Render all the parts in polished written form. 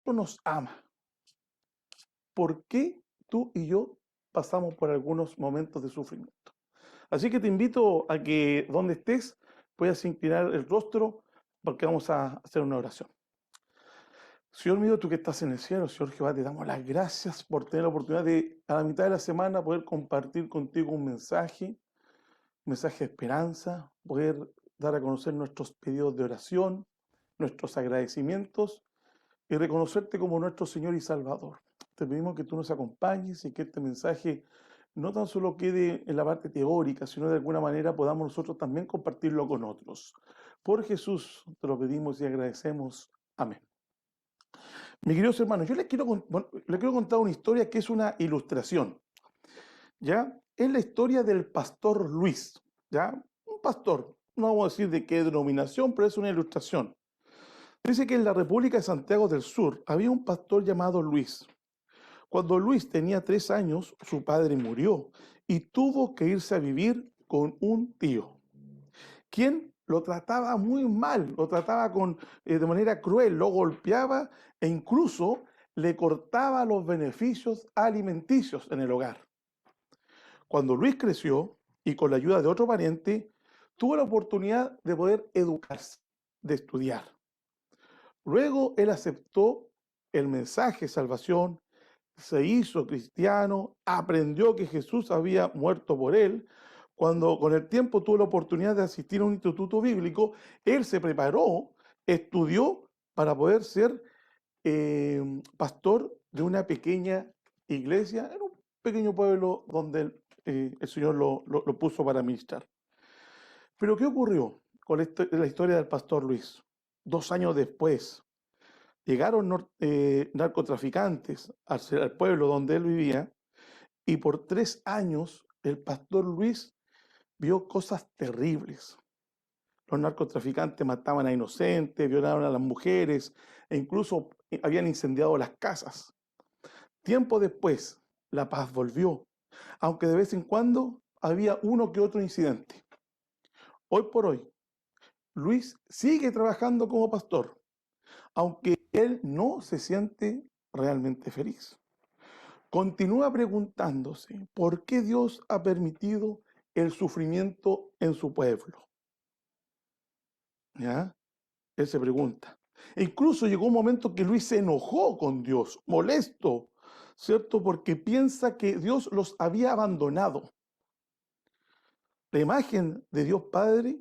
tanto nos ama, ¿por qué tú y yo pasamos por algunos momentos de sufrimiento? Así que te invito a que donde estés puedas inclinar el rostro porque vamos a hacer una oración. Señor mío, tú que estás en el cielo, Señor Jehová, te damos las gracias por tener la oportunidad de a la mitad de la semana poder compartir contigo un mensaje de esperanza, poder dar a conocer nuestros pedidos de oración, nuestros agradecimientos y reconocerte como nuestro Señor y Salvador. Te pedimos que tú nos acompañes y que este mensaje no tan solo quede en la parte teórica, sino de alguna manera podamos nosotros también compartirlo con otros. Por Jesús te lo pedimos y agradecemos. Amén. Mis queridos hermanos, yo les quiero contar una historia que es una ilustración, ¿ya? Es la historia del pastor Luis, ¿ya? Un pastor, no vamos a decir de qué denominación, pero es una ilustración. Dice que en la República de Santiago del Sur había un pastor llamado Luis. Cuando Luis tenía 3 años, su padre murió y tuvo que irse a vivir con un tío, quien lo trataba muy mal, lo trataba de manera cruel, lo golpeaba e incluso le cortaba los beneficios alimenticios en el hogar. Cuando Luis creció y con la ayuda de otro pariente, tuvo la oportunidad de poder educarse, de estudiar. Luego él aceptó el mensaje de salvación, se hizo cristiano, aprendió que Jesús había muerto por él. Cuando con el tiempo tuvo la oportunidad de asistir a un instituto bíblico, él se preparó, estudió para poder ser pastor de una pequeña iglesia en un pequeño pueblo donde el Señor lo puso para ministrar. Pero ¿qué ocurrió con la historia del pastor Luis? 2 años después, llegaron narcotraficantes al pueblo donde él vivía y por 3 años el pastor Luis vio cosas terribles. Los narcotraficantes mataban a inocentes, violaban a las mujeres e incluso habían incendiado las casas. Tiempo después, la paz volvió, aunque de vez en cuando había uno que otro incidente. Hoy por hoy, Luis sigue trabajando como pastor, aunque él no se siente realmente feliz. Continúa preguntándose por qué Dios ha permitido el sufrimiento en su pueblo. ¿Ya? Él se pregunta. E incluso llegó un momento que Luis se enojó con Dios, molesto, ¿cierto? Porque piensa que Dios los había abandonado. La imagen de Dios Padre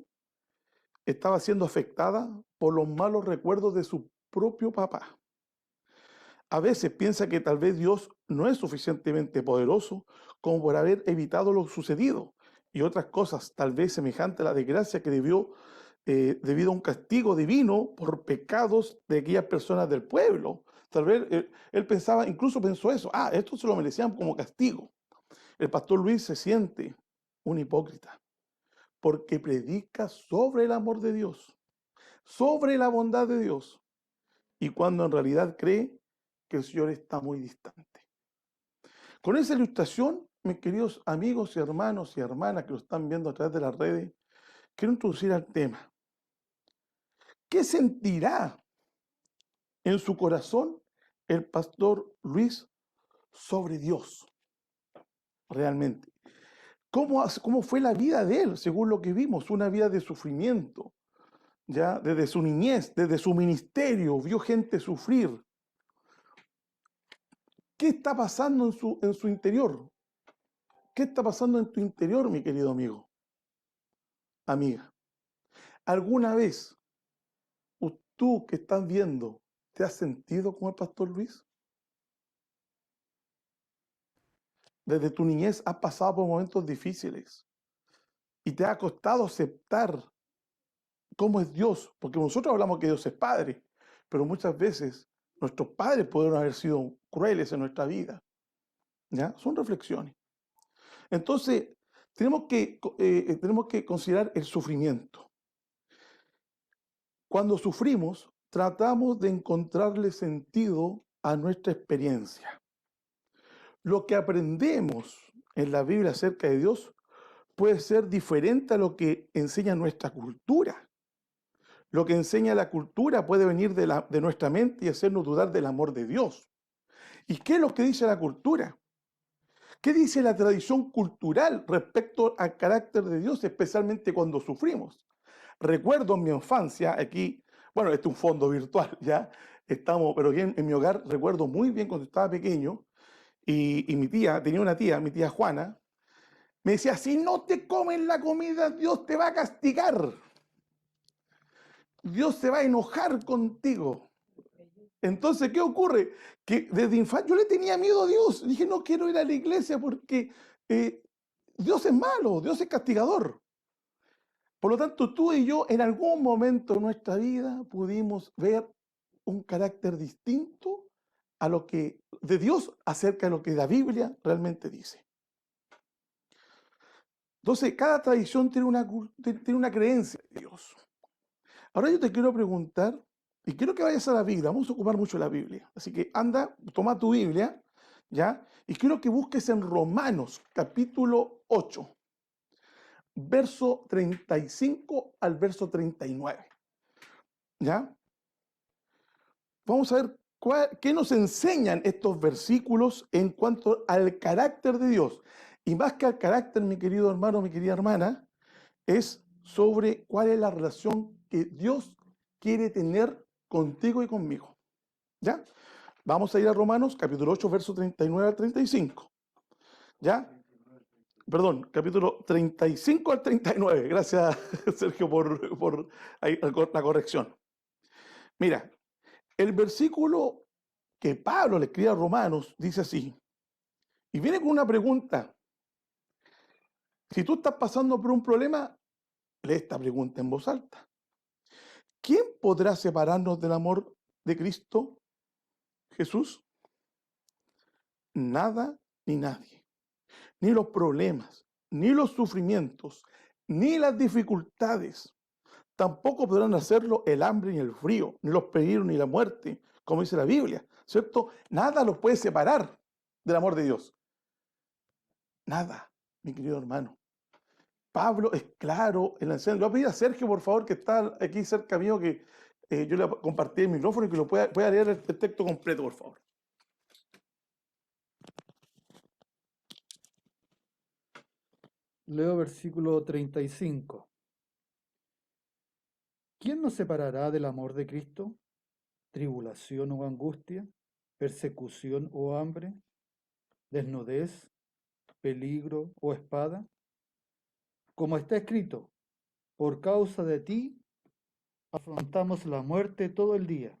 estaba siendo afectada por los malos recuerdos de su propio papá. A veces piensa que tal vez Dios no es suficientemente poderoso como por haber evitado lo sucedido y otras cosas, tal vez semejante a la desgracia que debido a un castigo divino por pecados de aquellas personas del pueblo. Tal vez él pensaba, incluso pensó eso, esto se lo merecían como castigo. El pastor Luis se siente un hipócrita porque predica sobre el amor de Dios, sobre la bondad de Dios, y cuando en realidad cree que el Señor está muy distante. Con esa ilustración, mis queridos amigos y hermanas que lo están viendo a través de las redes, quiero introducir al tema. ¿Qué sentirá en su corazón el pastor Luis sobre Dios realmente? ¿Cómo fue la vida de él, según lo que vimos? Una vida de sufrimiento, ya desde su niñez, desde su ministerio, vio gente sufrir. ¿Qué está pasando en su interior? ¿Qué está pasando en tu interior, mi querido amigo, amiga? ¿Alguna vez tú que estás viendo te has sentido como el pastor Luis? Desde tu niñez has pasado por momentos difíciles y te ha costado aceptar cómo es Dios, porque nosotros hablamos que Dios es Padre, pero muchas veces nuestros padres pudieron haber sido crueles en nuestra vida. ¿Ya? Son reflexiones. Entonces, tenemos que considerar el sufrimiento. Cuando sufrimos, tratamos de encontrarle sentido a nuestra experiencia. Lo que aprendemos en la Biblia acerca de Dios puede ser diferente a lo que enseña nuestra cultura. Lo que enseña la cultura puede venir de nuestra mente y hacernos dudar del amor de Dios. ¿Y qué es lo que dice la cultura? ¿Qué dice la tradición cultural respecto al carácter de Dios, especialmente cuando sufrimos? Recuerdo en mi infancia, aquí, bueno, este es un fondo virtual, ¿ya? Estamos, pero aquí en mi hogar recuerdo muy bien cuando estaba pequeño y mi tía, tenía una tía, mi tía Juana, me decía, si no te comes la comida, Dios te va a castigar. Dios se va a enojar contigo. Entonces, ¿qué ocurre? Que desde infancia yo le tenía miedo a Dios. Dije, no quiero ir a la iglesia porque eh, Dios es malo, Dios es castigador. Por lo tanto, tú y yo en algún momento de nuestra vida pudimos ver un carácter distinto a lo que de Dios acerca de lo que la Biblia realmente dice. Entonces, cada tradición tiene una creencia de Dios. Ahora yo te quiero preguntar, y quiero que vayas a la Biblia, vamos a ocupar mucho la Biblia. Así que anda, toma tu Biblia, ¿ya? Y quiero que busques en Romanos, capítulo 8, verso 35 al verso 39, ¿ya? Vamos a ver qué nos enseñan estos versículos en cuanto al carácter de Dios. Y más que al carácter, mi querido hermano, mi querida hermana, es sobre cuál es la relación que Dios quiere tener contigo y conmigo. ¿Ya? Vamos a ir a Romanos, capítulo 8, verso 39 al 35. ¿Ya? Perdón, capítulo 35 al 39. Gracias, Sergio, por ahí, la corrección. Mira, el versículo que Pablo le escribe a Romanos dice así, y viene con una pregunta. Si tú estás pasando por un problema, lee esta pregunta en voz alta. ¿Quién podrá separarnos del amor de Cristo Jesús? Nada ni nadie. Ni los problemas, ni los sufrimientos, ni las dificultades. Tampoco podrán hacerlo el hambre ni el frío, ni los peligros ni la muerte, como dice la Biblia, ¿cierto? Nada los puede separar del amor de Dios. Nada, mi querido hermano. Pablo es claro en la enseñanza. Le voy a pedir a Sergio, por favor, que está aquí cerca mío, que yo le compartí el micrófono y que lo pueda leer el texto completo, por favor. Leo versículo 35. ¿Quién nos separará del amor de Cristo? ¿Tribulación o angustia? ¿Persecución o hambre? ¿Desnudez? ¿Peligro o espada? Como está escrito, por causa de ti afrontamos la muerte todo el día.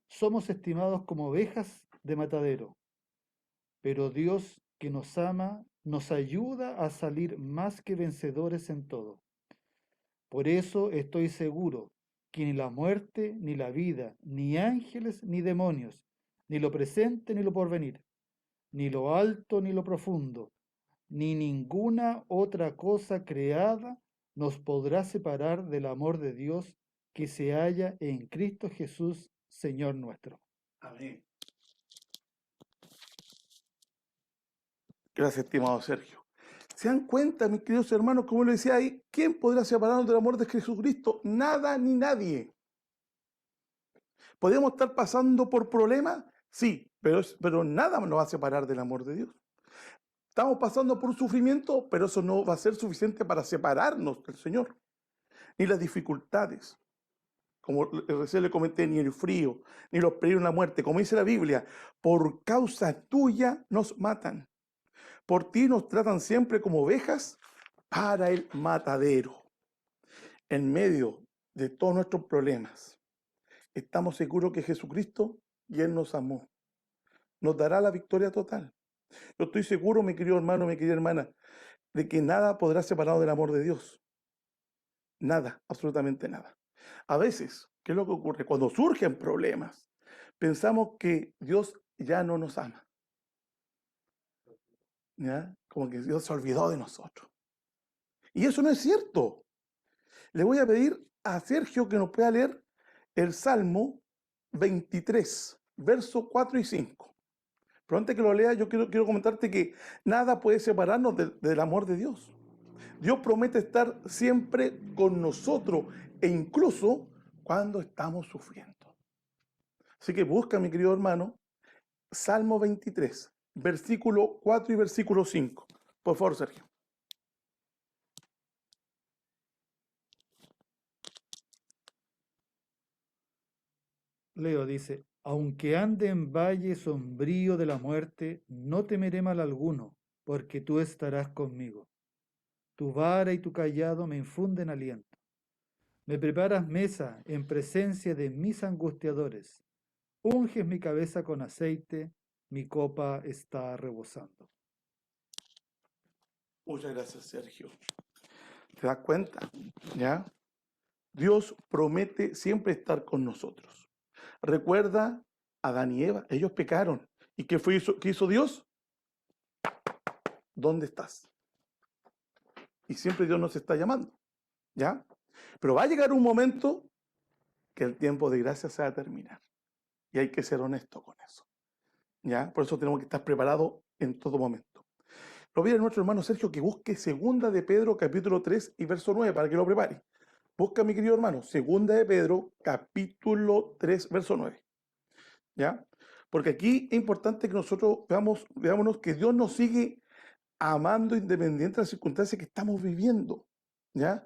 Somos estimados como ovejas de matadero. Pero Dios, que nos ama, nos ayuda a salir más que vencedores en todo. Por eso estoy seguro que ni la muerte, ni la vida, ni ángeles, ni demonios, ni lo presente, ni lo porvenir, ni lo alto, ni lo profundo, ni ninguna otra cosa creada nos podrá separar del amor de Dios que se halla en Cristo Jesús, Señor nuestro. Amén. Gracias, estimado Sergio. ¿Se dan cuenta, mis queridos hermanos, como le decía ahí, quién podrá separarnos del amor de Jesucristo? Nada ni nadie. ¿Podemos estar pasando por problemas? Sí, pero nada nos va a separar del amor de Dios. Estamos pasando por un sufrimiento, pero eso no va a ser suficiente para separarnos del Señor. Ni las dificultades, como recién le comenté, ni el frío, ni los peligros de la muerte. Como dice la Biblia, por causa tuya nos matan. Por ti nos tratan siempre como ovejas para el matadero. En medio de todos nuestros problemas, estamos seguros que Jesucristo y Él nos amó. Nos dará la victoria total. Yo estoy seguro, mi querido hermano, mi querida hermana, de que nada podrá separarnos del amor de Dios. Nada, absolutamente nada. A veces, ¿qué es lo que ocurre? Cuando surgen problemas, pensamos que Dios ya no nos ama. ¿Ya? Como que Dios se olvidó de nosotros. Y eso no es cierto. Le voy a pedir a Sergio que nos pueda leer el Salmo 23, versos 4 y 5. Pero antes que lo lea, yo quiero comentarte que nada puede separarnos del amor de Dios. Dios promete estar siempre con nosotros e incluso cuando estamos sufriendo. Así que busca, mi querido hermano, Salmo 23, versículo 4 y versículo 5. Por favor, Sergio. Leo dice, aunque ande en valle sombrío de la muerte, no temeré mal alguno, porque tú estarás conmigo. Tu vara y tu callado me infunden aliento. Me preparas mesa en presencia de mis angustiadores. Unges mi cabeza con aceite, mi copa está rebosando. Muchas gracias, Sergio. ¿Te das cuenta? ¿Ya? Dios promete siempre estar con nosotros. Recuerda a Adán y Eva, ellos pecaron. ¿Y qué hizo Dios? ¿Dónde estás? Y siempre Dios nos está llamando, ¿ya? Pero va a llegar un momento que el tiempo de gracia se va a terminar. Y hay que ser honesto con eso, ¿ya? Por eso tenemos que estar preparados en todo momento. Lo voy a nuestro hermano Sergio que busque segunda de Pedro, capítulo 3 y verso 9, para que lo prepare. Busca, mi querido hermano, segunda de Pedro, capítulo 3, verso 9. ¿Ya? Porque aquí es importante que nosotros veámonos que Dios nos sigue amando independiente de las circunstancias que estamos viviendo. ¿Ya?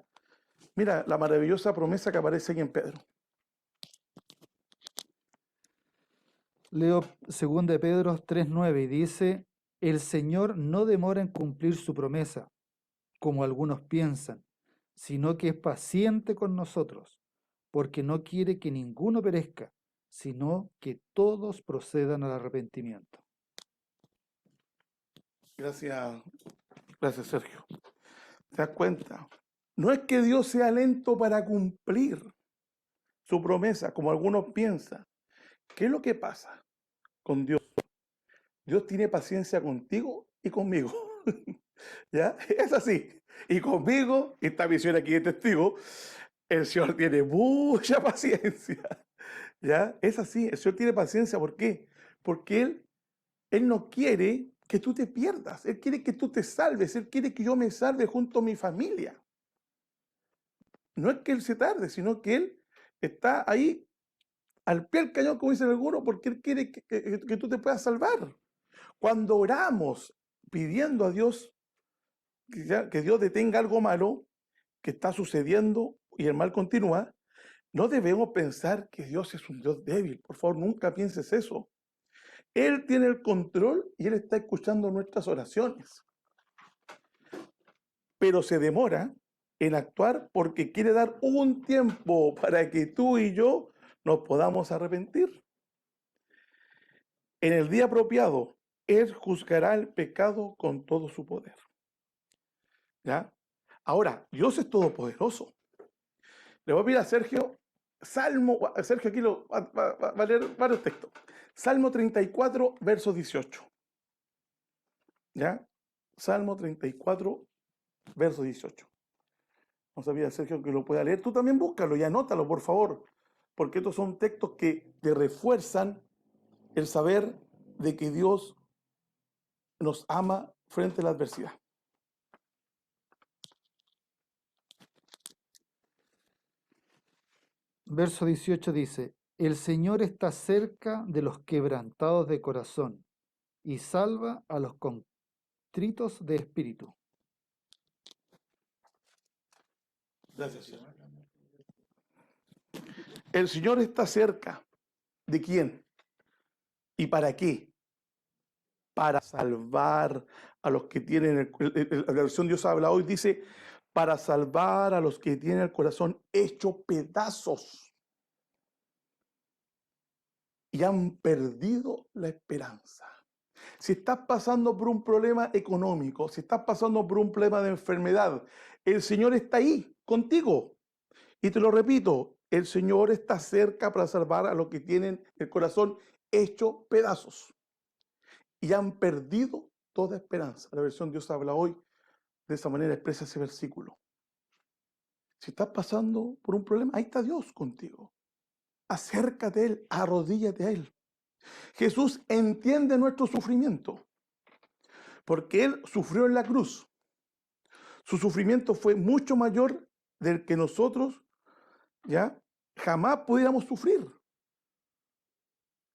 Mira la maravillosa promesa que aparece aquí en Pedro. Leo 2 de Pedro 3:9 y dice, el Señor no demora en cumplir su promesa, como algunos piensan, sino que es paciente con nosotros, porque no quiere que ninguno perezca, sino que todos procedan al arrepentimiento. Gracias, gracias Sergio. ¿Te das cuenta? No es que Dios sea lento para cumplir su promesa, como algunos piensan. ¿Qué es lo que pasa con Dios? Dios tiene paciencia contigo y conmigo. ¿Ya? Es así. Y conmigo, esta visión aquí de testigo, el Señor tiene mucha paciencia. ¿Ya? Es así. El Señor tiene paciencia. ¿Por qué? Porque Él no quiere que tú te pierdas. Él quiere que tú te salves. Él quiere que yo me salve junto a mi familia. No es que Él se tarde, sino que Él está ahí al pie del cañón, como dice alguno, porque Él quiere que tú te puedas salvar. Cuando oramos pidiendo a Dios que Dios detenga algo malo que está sucediendo y el mal continúa, no debemos pensar que Dios es un Dios débil. Por favor, nunca pienses eso. Él tiene el control y Él está escuchando nuestras oraciones. Pero se demora en actuar porque quiere dar un tiempo para que tú y yo nos podamos arrepentir. En el día apropiado, Él juzgará el pecado con todo su poder. ¿Ya? Ahora, Dios es todopoderoso. Le voy a pedir a Sergio, Sergio aquí va a leer varios textos. Salmo 34, verso 18. ¿Ya? Salmo 34, verso 18. No sabía, Sergio, que lo pueda leer. Tú también búscalo y anótalo, por favor. Porque estos son textos que te refuerzan el saber de que Dios nos ama frente a la adversidad. Verso 18 dice, el Señor está cerca de los quebrantados de corazón y salva a los contritos de espíritu. Gracias, Señor. El Señor está cerca. ¿De quién? ¿Y para qué? Para salvar a los que tienen, la versión Dios habla hoy dice, para salvar a los que tienen el corazón hecho pedazos y han perdido la esperanza. Si estás pasando por un problema económico, si estás pasando por un problema de enfermedad, el Señor está ahí contigo. Y te lo repito, el Señor está cerca para salvar a los que tienen el corazón hecho pedazos y han perdido toda esperanza. La versión Dios habla hoy de esa manera expresa ese versículo. Si estás pasando por un problema, ahí está Dios contigo. Acércate a Él, arrodíllate a Él. Jesús entiende nuestro sufrimiento porque Él sufrió en la cruz. Su sufrimiento fue mucho mayor del que nosotros ya jamás pudiéramos sufrir.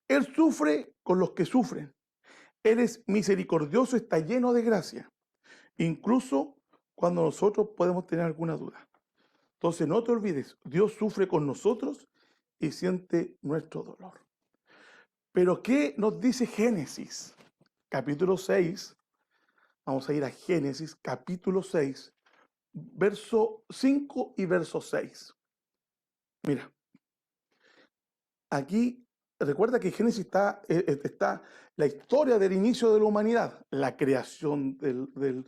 Él sufre con los que sufren. Él es misericordioso, está lleno de gracia, incluso cuando nosotros podemos tener alguna duda. Entonces no te olvides, Dios sufre con nosotros y siente nuestro dolor. Pero ¿qué nos dice Génesis? Capítulo 6, vamos a ir a Génesis, capítulo 6, verso 5 y verso 6. Mira, aquí recuerda que en Génesis está la historia del inicio de la humanidad, la creación de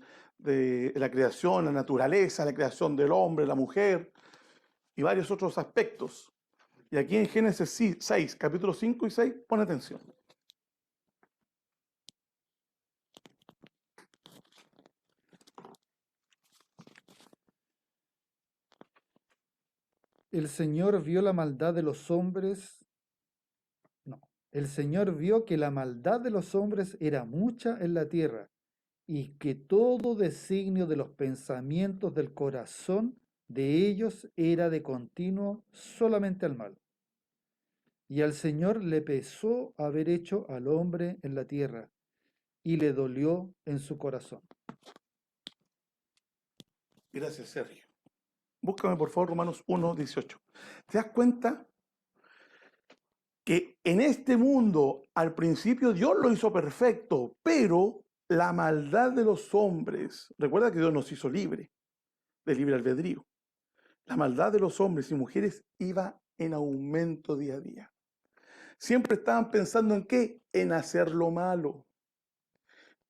la creación, la naturaleza, la creación del hombre, la mujer y varios otros aspectos. Y aquí en Génesis 6, capítulo 5 y 6, pon atención. El Señor vio la maldad de los hombres. No. El Señor vio que la maldad de los hombres era mucha en la tierra y que todo designio de los pensamientos del corazón de ellos era de continuo solamente al mal. Y al Señor le pesó haber hecho al hombre en la tierra y le dolió en su corazón. Gracias, Sergio. Búscame, por favor, Romanos 1, 18. ¿Te das cuenta que en este mundo al principio Dios lo hizo perfecto, pero la maldad de los hombres, recuerda que Dios nos hizo libre, de libre albedrío, la maldad de los hombres y mujeres iba en aumento día a día. Siempre estaban pensando en qué, en hacer lo malo.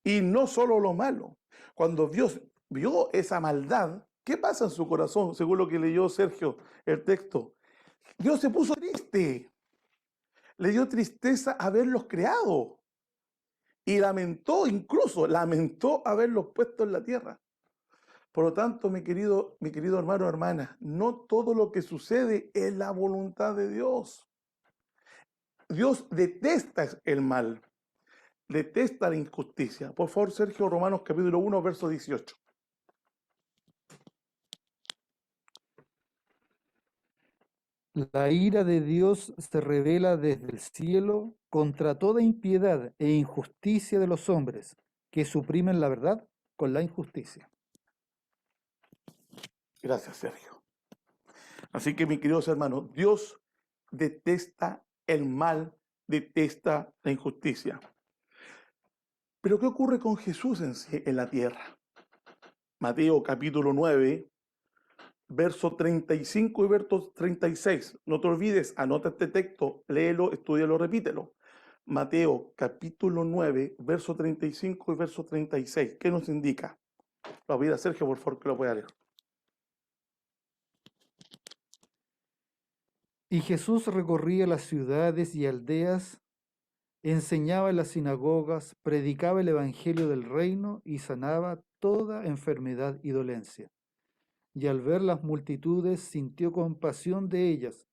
Y no solo lo malo. Cuando Dios vio esa maldad, ¿qué pasa en su corazón? Según lo que leyó Sergio, el texto. Dios se puso triste. Le dio tristeza haberlos creado. Y incluso lamentó haberlos puesto en la tierra. Por lo tanto, mi querido hermano o hermana, no todo lo que sucede es la voluntad de Dios. Dios detesta el mal, detesta la injusticia. Por favor, Sergio, Romanos capítulo 1, verso 18. La ira de Dios se revela desde el cielo contra toda impiedad e injusticia de los hombres, que suprimen la verdad con la injusticia. Gracias, Sergio. Así que, mis queridos hermanos, Dios detesta el mal, detesta la injusticia. Pero ¿qué ocurre con Jesús en la tierra? Mateo capítulo 9, verso 35 y verso 36. No te olvides, anota este texto, léelo, estúdialo, repítelo. Mateo capítulo 9, verso 35 y verso 36. ¿Qué nos indica? Lo voy a Sergio, por favor, que lo pueda leer. Y Jesús recorría las ciudades y aldeas, enseñaba en las sinagogas, predicaba el evangelio del reino y sanaba toda enfermedad y dolencia. Y al ver las multitudes sintió compasión de ellas,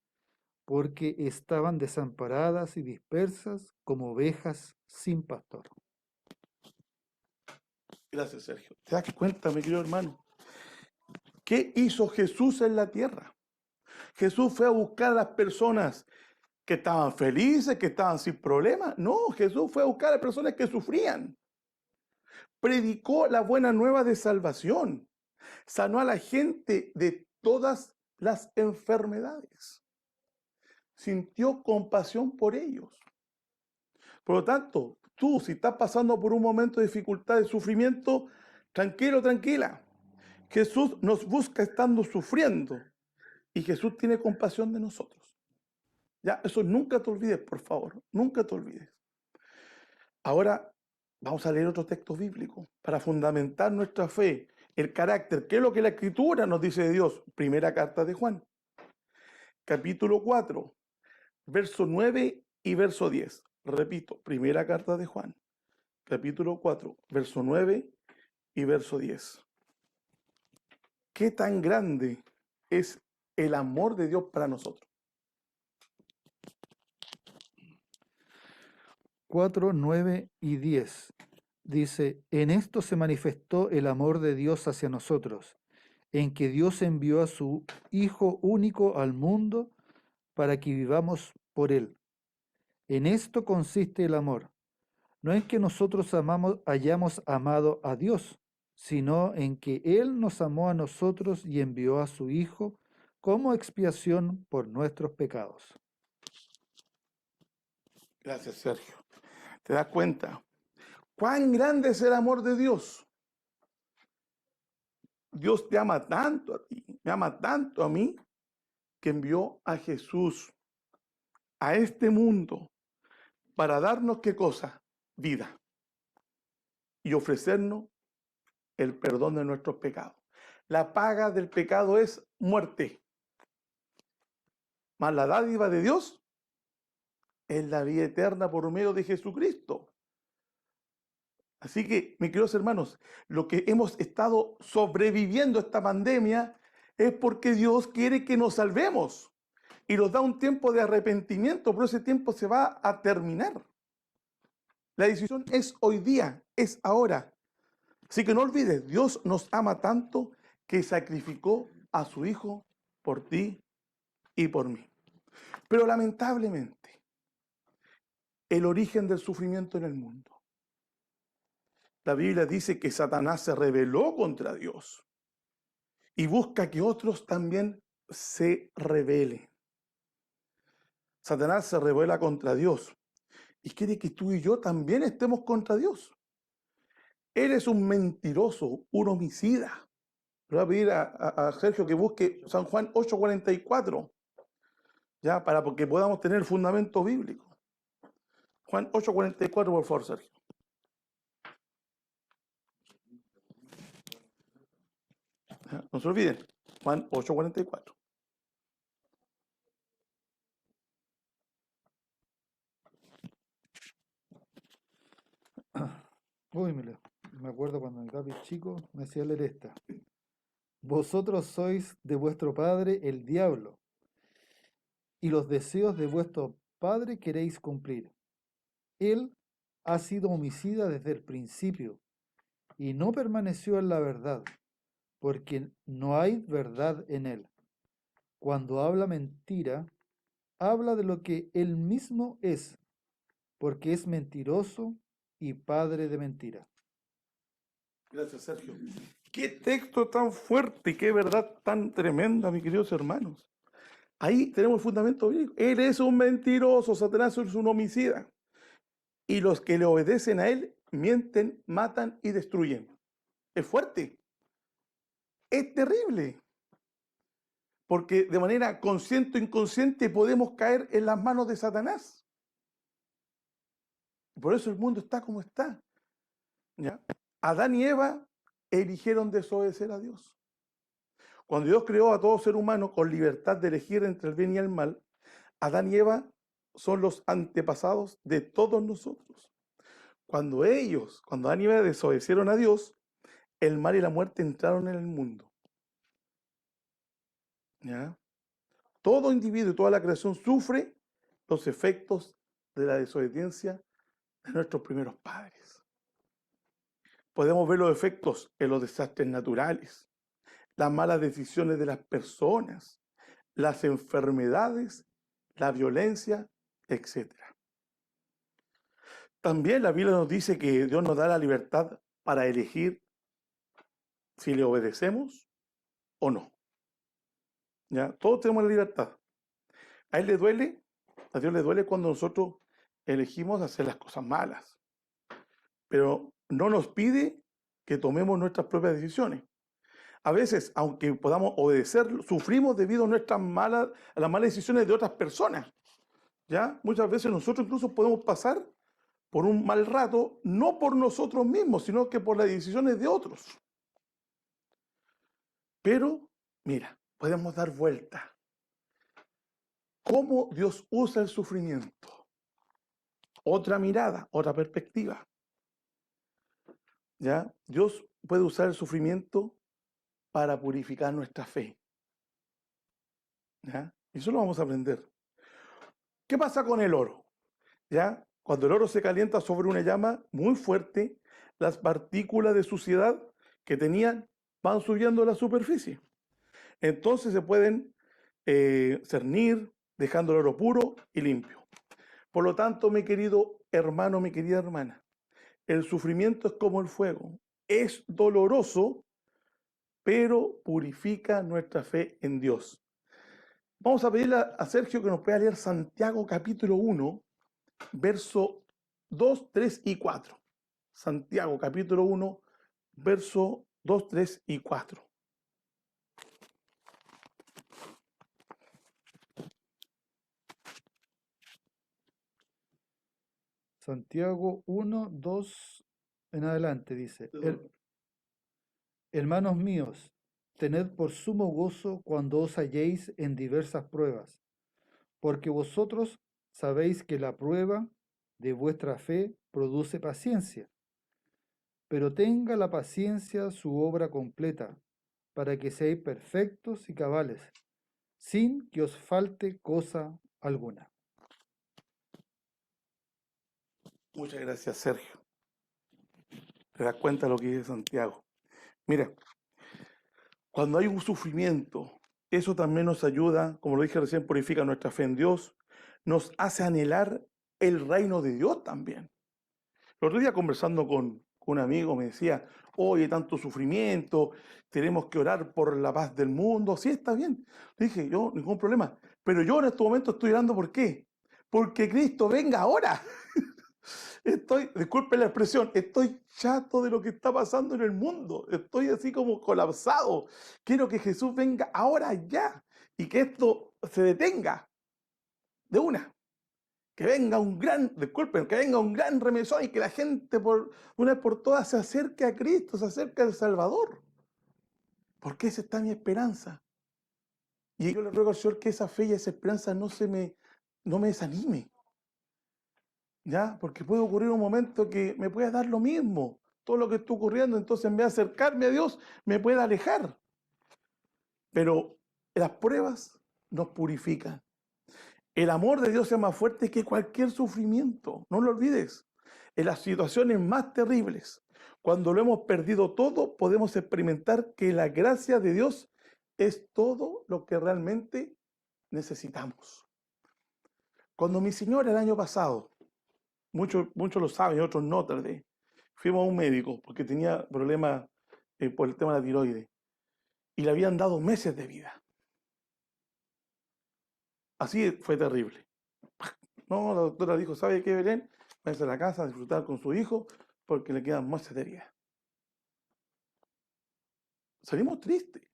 porque estaban desamparadas y dispersas como ovejas sin pastor. Gracias, Sergio. ¿Te das cuenta, mi querido hermano? ¿Qué hizo Jesús en la tierra? Jesús fue a buscar a las personas que estaban felices, que estaban sin problemas. No, Jesús fue a buscar a las personas que sufrían. Predicó la buena nueva de salvación. Sanó a la gente de todas las enfermedades. Sintió compasión por ellos. Por lo tanto, tú, si estás pasando por un momento de dificultad, de sufrimiento, tranquilo, tranquila. Jesús nos busca estando sufriendo y Jesús tiene compasión de nosotros. Ya, eso nunca te olvides, por favor, nunca te olvides. Ahora vamos a leer otro texto bíblico para fundamentar nuestra fe, el carácter. ¿Qué es lo que la Escritura nos dice de Dios? Primera carta de Juan, capítulo 4, verso 9 y verso 10. Repito, primera carta de Juan, capítulo 4, verso 9 y verso 10. ¿Qué tan grande es el amor de Dios para nosotros? 4, 9 y 10. Dice, en esto se manifestó el amor de Dios hacia nosotros, en que Dios envió a su Hijo único al mundo para que vivamos por Él. En esto consiste el amor. No es que nosotros hayamos amado a Dios, sino en que Él nos amó a nosotros y envió a su Hijo como expiación por nuestros pecados. Gracias, Sergio. ¿Te das cuenta? ¿Cuán grande es el amor de Dios? Dios te ama tanto a ti, me ama tanto a mí, que envió a Jesús a este mundo para darnos ¿qué cosa? Vida. Y ofrecernos el perdón de nuestros pecados. La paga del pecado es muerte. Mas la dádiva de Dios es la vida eterna por medio de Jesucristo. Así que, mis queridos hermanos, lo que hemos estado sobreviviendo a esta pandemia es porque Dios quiere que nos salvemos y nos da un tiempo de arrepentimiento, pero ese tiempo se va a terminar. La decisión es hoy día, es ahora. Así que no olvides, Dios nos ama tanto que sacrificó a su Hijo por ti y por mí. Pero lamentablemente, el origen del sufrimiento en el mundo. La Biblia dice que Satanás se rebeló contra Dios y busca que otros también se rebelen. Satanás se rebela contra Dios y quiere que tú y yo también estemos contra Dios. Él es un mentiroso, un homicida. Le voy a pedir a Sergio que busque San Juan 8:44, ya, para que podamos tener el fundamento bíblico. Juan 8:44, por favor, Sergio. No se olviden, Juan 8:44. Uy, me acuerdo cuando mi papi chico me hacía leer esta. Vosotros sois de vuestro padre el diablo, y los deseos de vuestro padre queréis cumplir. Él ha sido homicida desde el principio, y no permaneció en la verdad, porque no hay verdad en él. Cuando habla mentira, habla de lo que él mismo es, porque es mentiroso y padre de mentira. Gracias, Sergio. Qué texto tan fuerte y qué verdad tan tremenda, mis queridos hermanos. Ahí tenemos el fundamento bíblico. Él es un mentiroso, Satanás es un homicida. Y los que le obedecen a él mienten, matan y destruyen. Es fuerte. Es terrible. Porque de manera consciente o inconsciente podemos caer en las manos de Satanás. Por eso el mundo está como está. ¿Ya? Adán y Eva eligieron desobedecer a Dios. Cuando Dios creó a todo ser humano con libertad de elegir entre el bien y el mal, Adán y Eva son los antepasados de todos nosotros. Cuando Adán y Eva desobedecieron a Dios, el mal y la muerte entraron en el mundo. ¿Ya? Todo individuo y toda la creación sufre los efectos de la desobediencia de nuestros primeros padres. Podemos ver los efectos en los desastres naturales, las malas decisiones de las personas, las enfermedades, la violencia, etc. También la Biblia nos dice que Dios nos da la libertad para elegir si le obedecemos o no. ¿Ya? Todos tenemos la libertad. A Él le duele, a Dios le duele cuando nosotros elegimos hacer las cosas malas. Pero no nos pide que tomemos nuestras propias decisiones. A veces, aunque podamos obedecer, sufrimos debido a a las malas decisiones de otras personas. ¿Ya? Muchas veces nosotros incluso podemos pasar por un mal rato, no por nosotros mismos, sino que por las decisiones de otros. Pero, mira, podemos dar vuelta. ¿Cómo Dios usa el sufrimiento? Otra mirada, otra perspectiva. ¿Ya? Dios puede usar el sufrimiento para purificar nuestra fe. ¿Ya? Y eso lo vamos a aprender. ¿Qué pasa con el oro? ¿Ya? Cuando el oro se calienta sobre una llama muy fuerte, las partículas de suciedad que tenían van subiendo a la superficie. Entonces se pueden cernir, dejando el oro puro y limpio. Por lo tanto, mi querido hermano, mi querida hermana, el sufrimiento es como el fuego. Es doloroso, pero purifica nuestra fe en Dios. Vamos a pedirle a Sergio que nos pueda leer Santiago capítulo 1, verso 2, 3 y 4. Santiago capítulo 1, verso 2, 3 y 4. Santiago 1, 2 en adelante dice, hermanos míos, tened por sumo gozo cuando os halléis en diversas pruebas, porque vosotros sabéis que la prueba de vuestra fe produce paciencia, pero tenga la paciencia su obra completa, para que seáis perfectos y cabales, sin que os falte cosa alguna. Muchas gracias, Sergio. Te das cuenta de lo que dice Santiago. Mira, cuando hay un sufrimiento, eso también nos ayuda, como lo dije recién, purifica nuestra fe en Dios, nos hace anhelar el reino de Dios también. El otro día conversando con un amigo me decía, oye, tanto sufrimiento, tenemos que orar por la paz del mundo. Sí, está bien. Le dije, yo, ningún problema. Pero yo en este momento estoy orando, ¿por qué? Porque Cristo venga ahora. Disculpen la expresión, estoy chato de lo que está pasando en el mundo. Estoy así como colapsado. Quiero que Jesús venga ahora ya y que esto se detenga de una. Que venga un gran, disculpen, que venga un gran remesón y que la gente por una vez por todas se acerque a Cristo, se acerque al Salvador. Porque esa está mi esperanza. Y yo le ruego al Señor que esa fe y esa esperanza no me desanime. ¿Ya? Porque puede ocurrir un momento que me pueda dar lo mismo, todo lo que está ocurriendo, entonces en vez de acercarme a Dios, me puede alejar. Pero las pruebas nos purifican. El amor de Dios es más fuerte que cualquier sufrimiento, no lo olvides. En las situaciones más terribles, cuando lo hemos perdido todo, podemos experimentar que la gracia de Dios es todo lo que realmente necesitamos. Cuando mi señora el año pasado, muchos lo saben, otros no tal vez, fuimos a un médico porque tenía problemas por el tema de la tiroides y le habían dado meses de vida. Así fue terrible. No, la doctora dijo, ¿sabe qué, Belén? Váyase a la casa a disfrutar con su hijo porque le quedan meses de vida. Salimos tristes,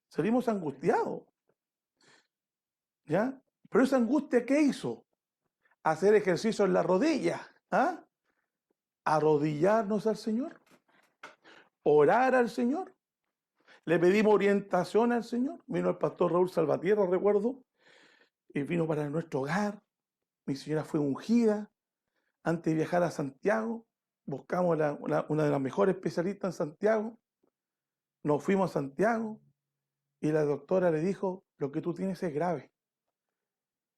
salimos angustiados, ¿ya? Pero esa angustia, ¿qué hizo? Hacer ejercicio en la rodilla, ¿ah? Arrodillarnos al Señor, orar al Señor. Le pedimos orientación al Señor. Vino el pastor Raúl Salvatierra, recuerdo, y vino para nuestro hogar. Mi señora fue ungida. Antes de viajar a Santiago, buscamos una de las mejores especialistas en Santiago. Nos fuimos a Santiago y la doctora le dijo, lo que tú tienes es grave.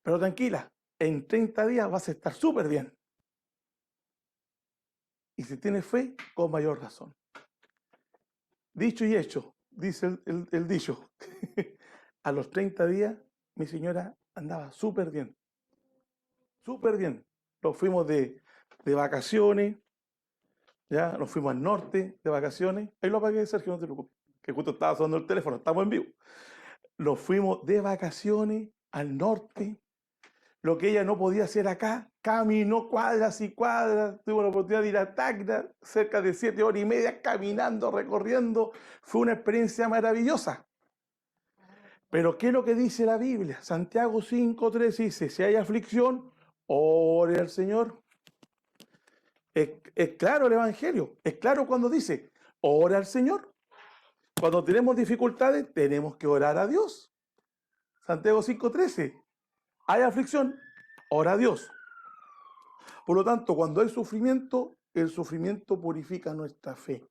Pero tranquila, en 30 días vas a estar súper bien. Y si tienes fe, con mayor razón. Dicho y hecho, dice el dicho. A los 30 días, mi señora andaba súper bien. Súper bien. Nos fuimos de vacaciones, ya, nos fuimos al norte de vacaciones. Ahí lo apagué, Sergio, no te preocupes, que justo estaba sonando el teléfono, estamos en vivo. Nos fuimos de vacaciones al norte. Lo que ella no podía hacer acá, caminó cuadras y cuadras. Tuvo la oportunidad de ir a Tacna, cerca de 7 horas y media, caminando, recorriendo. Fue una experiencia maravillosa. Pero ¿qué es lo que dice la Biblia? Santiago 5:3 dice, si hay aflicción, ore al Señor. Es claro el Evangelio, es claro cuando dice, ora al Señor. Cuando tenemos dificultades, tenemos que orar a Dios. Santiago 5:13, hay aflicción, ora a Dios. Por lo tanto, cuando hay sufrimiento, el sufrimiento purifica nuestra fe.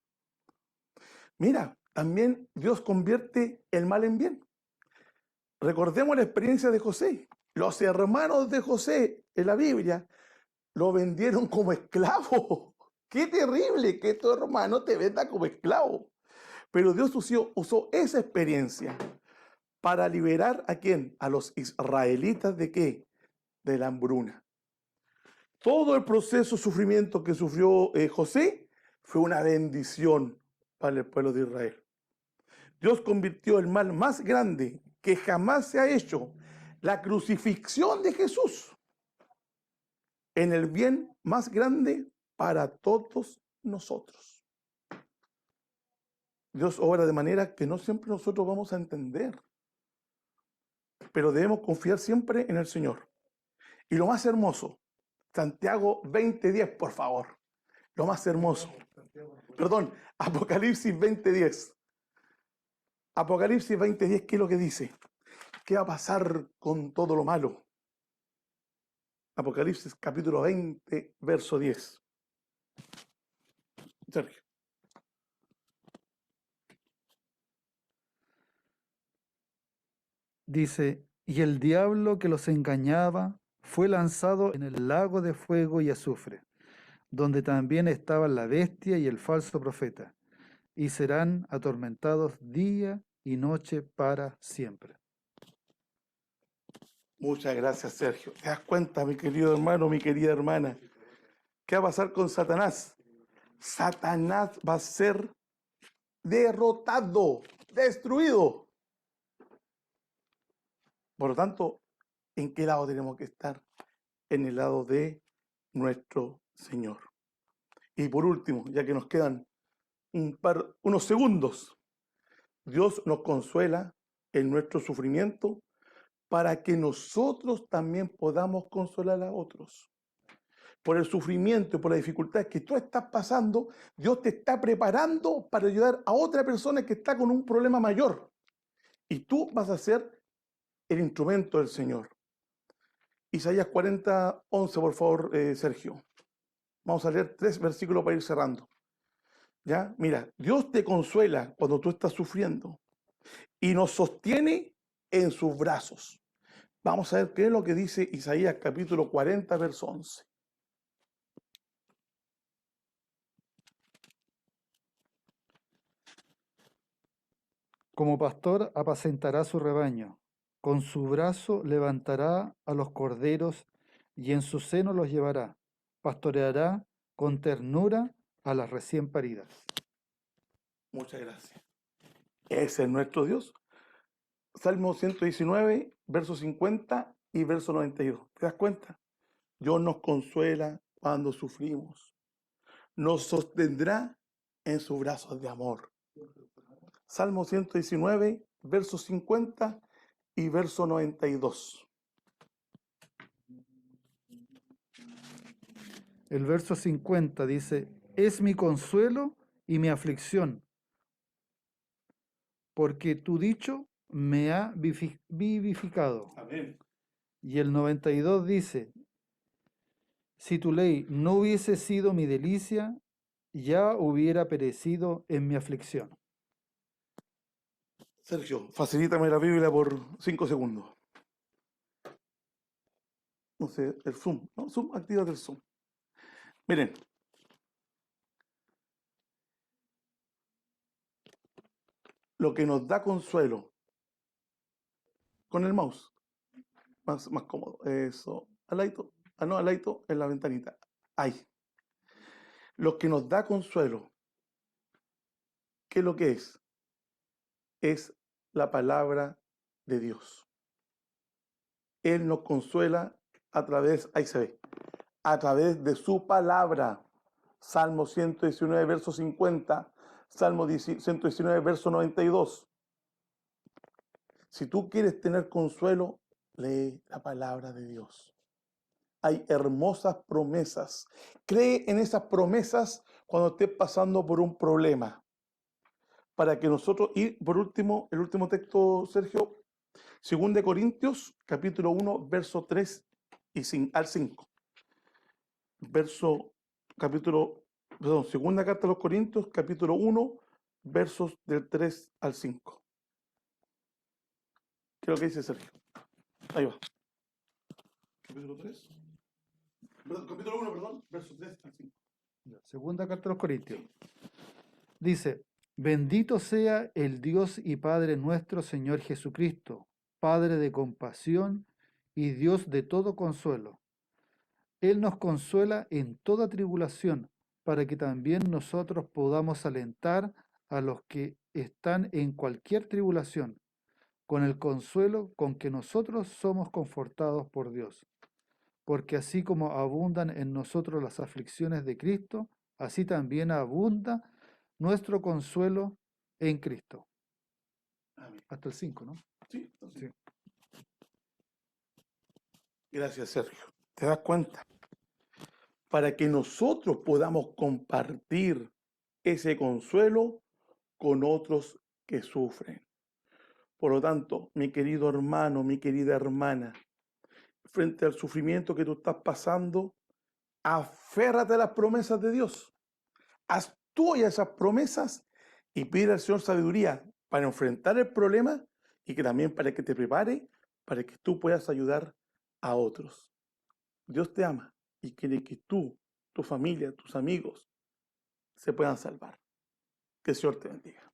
Mira, también Dios convierte el mal en bien. Recordemos la experiencia de José. Los hermanos de José en la Biblia lo vendieron como esclavo. ¡Qué terrible que tu hermano te venda como esclavo! Pero Dios usó esa experiencia para liberar ¿a quién? A los israelitas ¿de qué? De la hambruna. Todo el proceso de sufrimiento que sufrió José fue una bendición para el pueblo de Israel. Dios convirtió el mal más grande que jamás se ha hecho, la crucifixión de Jesús, en el bien más grande para todos nosotros. Dios obra de manera que no siempre nosotros vamos a entender, pero debemos confiar siempre en el Señor. Y lo más hermoso, Santiago 20:10, por favor. Lo más hermoso. Perdón, Apocalipsis 20:10. Apocalipsis 20:10, ¿qué es lo que dice? ¿Qué va a pasar con todo lo malo? Apocalipsis capítulo 20, verso 10. Sergio. Dice, y el diablo que los engañaba fue lanzado en el lago de fuego y azufre, donde también estaban la bestia y el falso profeta, y serán atormentados día y noche para siempre. Muchas gracias, Sergio. ¿Te das cuenta, mi querido hermano, mi querida hermana? ¿Qué va a pasar con Satanás? Satanás va a ser derrotado, destruido. Por lo tanto, ¿en qué lado tenemos que estar? En el lado de nuestro Señor. Y por último, ya que nos quedan unos segundos, Dios nos consuela en nuestro sufrimiento para que nosotros también podamos consolar a otros. Por el sufrimiento y por las dificultades que tú estás pasando, Dios te está preparando para ayudar a otra persona que está con un problema mayor. Y tú vas a ser el instrumento del Señor. Isaías 40:11, por favor, Sergio. Vamos a leer 3 versículos para ir cerrando. ¿Ya? Mira, Dios te consuela cuando tú estás sufriendo y nos sostiene en sus brazos. Vamos a ver qué es lo que dice Isaías capítulo 40, verso 11. Como pastor apacentará su rebaño, con su brazo levantará a los corderos y en su seno los llevará, pastoreará con ternura a las recién paridas. Muchas gracias. Ese es nuestro Dios. Salmo 119, verso 50 y verso 92. ¿Te das cuenta? Dios nos consuela cuando sufrimos. Nos sostendrá en sus brazos de amor. Salmo 119, verso 50 y verso 92. El verso 50 dice, es mi consuelo y mi aflicción, porque tu dicho me ha vivificado. Amén. Y el 92 dice, si tu ley no hubiese sido mi delicia, ya hubiera perecido en mi aflicción. Sergio, facilítame la Biblia por 5 segundos. No sé, el Zoom, ¿no? Zoom, actívate el Zoom. Miren, lo que nos da consuelo con el mouse, más cómodo, eso, al ladito, no, al ladito en la ventanita, ahí. Lo que nos da consuelo, ¿qué es lo que es? Es la palabra de Dios. Él nos consuela a través, ahí se ve, a través de su palabra. Salmo 119, verso 50, Salmo 119, verso 92. Si tú quieres tener consuelo, lee la palabra de Dios. Hay hermosas promesas. Cree en esas promesas cuando estés pasando por un problema. Para que nosotros, y por último, el último texto, Sergio, 2 Corintios, capítulo 1, verso 3 al 5. Segunda carta a los Corintios, capítulo 1, versos del 3 al 5. ¿Qué es lo que dice Sergio? Ahí va. Capítulo 3. Capítulo 1, perdón, versos 3 al 5. Segunda carta a los Corintios. Dice, Bendito sea el Dios y Padre nuestro Señor Jesucristo, Padre de compasión y Dios de todo consuelo. Él nos consuela en toda tribulación, para que también nosotros podamos alentar a los que están en cualquier tribulación, con el consuelo con que nosotros somos confortados por Dios. Porque así como abundan en nosotros las aflicciones de Cristo, así también abunda nuestro consuelo en Cristo. Amén. Hasta el 5, ¿no? Sí, entonces, Sí. gracias, Sergio. ¿Te das cuenta? Para que nosotros podamos compartir ese consuelo con otros que sufren. Por lo tanto, mi querido hermano, mi querida hermana, frente al sufrimiento que tú estás pasando, aférrate a las promesas de Dios. Haz tuya esas promesas y pide al Señor sabiduría para enfrentar el problema y que también para que te prepare para que tú puedas ayudar a otros. Dios te ama y quiere que tú, tu familia, tus amigos se puedan salvar. Que el Señor te bendiga.